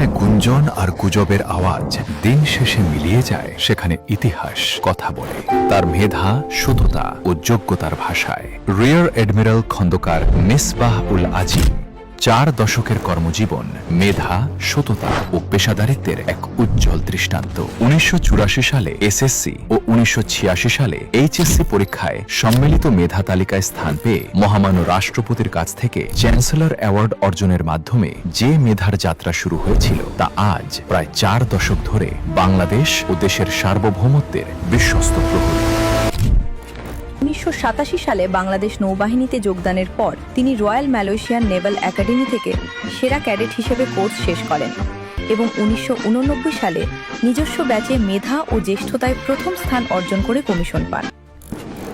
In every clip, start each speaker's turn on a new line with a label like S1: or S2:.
S1: যেখানে গুঞ্জন আর গুজবের আওয়াজ দিন শেষে মিলিয়ে যায়, সেখানে ইতিহাস কথা বলে তার মেধা, সততা ও যোগ্যতার ভাষায়। রিয়ার এডমিরাল খন্দকার মিসবাহ উল আজিম 4 দশকের কর্মজীবন, মেধা, সততা ও পেশাদারিত্বের এক উজ্জ্বল দৃষ্টান্ত। 1984 সালে এসএসসি ও 1986 সালে এইচএসসি পরীক্ষায় সম্মিলিত মেধা তালিকায় স্থান পেয়ে মহামান্য রাষ্ট্রপতির কাছ থেকে চ্যান্সেলর অ্যাওয়ার্ড অর্জনের মাধ্যমে যে মেধার যাত্রা শুরু হয়েছিল, তা আজ প্রায় 4 দশক ধরে বাংলাদেশ ও দেশের সার্বভৌমত্বের বিশ্বস্ত প্রহরী।
S2: 1987 সালে বাংলাদেশ নৌবাহিনীতে যোগদানের পর তিনি রয়্যাল মালয়েশিয়ান নেভাল একাডেমি থেকে সেরা ক্যাডেট হিসেবে কোর্স শেষ করেন এবং 1989 সালে নিজস্ব ব্যাচে মেধা ও জ্যেষ্ঠতায় প্রথম স্থান অর্জন করে কমিশন পান।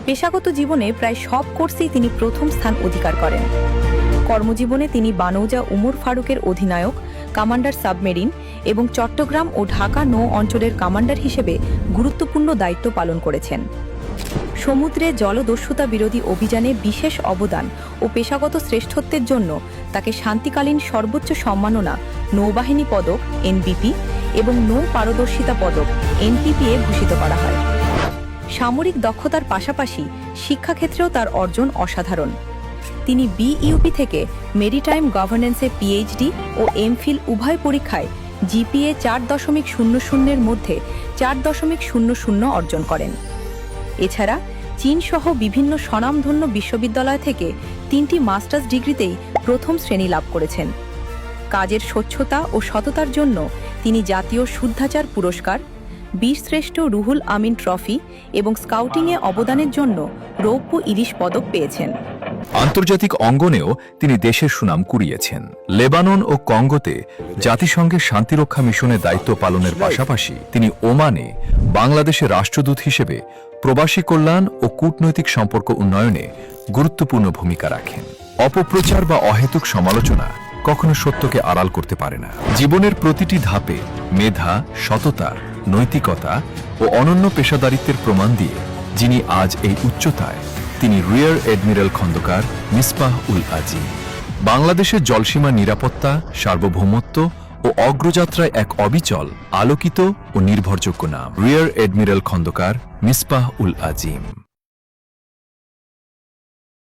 S2: পেশাগত জীবনে প্রায় সব কোর্সেই তিনি প্রথম স্থান অধিকার করেন। কর্মজীবনে তিনি বানৌজা উমর ফারুকের অধিনায়ক, কমান্ডার সাবমেরিন এবং চট্টগ্রাম ও ঢাকা নৌ অঞ্চলের কমান্ডার হিসেবে গুরুত্বপূর্ণ দায়িত্ব পালন করেছেন। সমুদ্রে জলদস্যুতা বিরোধী অভিযানে বিশেষ অবদান ও পেশাগত শ্রেষ্ঠত্বের জন্য তাকে শান্তিকালীন সর্বোচ্চ সম্মাননা নৌবাহিনী পদক এনবিপি এবং নৌ পারদর্শিতা পদক এনপিপিএ ভূষিত করা হয়। সামরিক দক্ষতার পাশাপাশি শিক্ষাক্ষেত্রেও তার অর্জন অসাধারণ। তিনি বিইউপি থেকে মেরিটাইম গভর্নেন্সে পিএইচডি ও এমফিল উভয় পরীক্ষায় জিপিএ 4.00-এর মধ্যে 4.00 অর্জন করেন। এছাড়া চীন সহ বিভিন্ন স্বনামধন্য বিশ্ববিদ্যালয় থেকে 3টি মাস্টার্স ডিগ্রিতেই প্রথম শ্রেণী লাভ করেছেন। কাজের স্বচ্ছতা ও সততার জন্য তিনি জাতীয় শুদ্ধাচার পুরস্কার, বীরশ্রেষ্ঠ রুহুল আমিন ট্রফি এবং স্কাউটিংয়ে অবদানের জন্য রৌপ্য ইলিশ পদক পেয়েছেন।
S1: আন্তর্জাতিক অঙ্গনেও তিনি দেশের সুনাম কুড়িয়েছেন। লেবানন ও কঙ্গোতে জাতিসংঘের শান্তিরক্ষা মিশনের দায়িত্ব পালনের পাশাপাশি তিনি ওমানে বাংলাদেশের রাষ্ট্রদূত হিসেবে প্রবাসী কল্যাণ ও কূটনৈতিক সম্পর্ক উন্নয়নে গুরুত্বপূর্ণ ভূমিকা রাখেন। অপপ্রচার বা অহেতুক সমালোচনা কখনো সত্যকে আড়াল করতে পারে না। জীবনের প্রতিটি ধাপে মেধা, সততা, নৈতিকতা ও অনন্য পেশাদারিত্বের প্রমাণ দিয়ে যিনি আজ এই উচ্চতায়, তিনি রিয়ার এডমিরাল খন্দকার মিসবাহ উল আজিম। বাংলাদেশের জলসীমা নিরাপত্তা, সার্বভৌমত্ব ও অগ্রযাত্রায় এক অবিচল, আলোকিত ও নির্ভরযোগ্য নাম রিয়ার এডমিরাল খন্দকার মিসবাহ উল আজিম।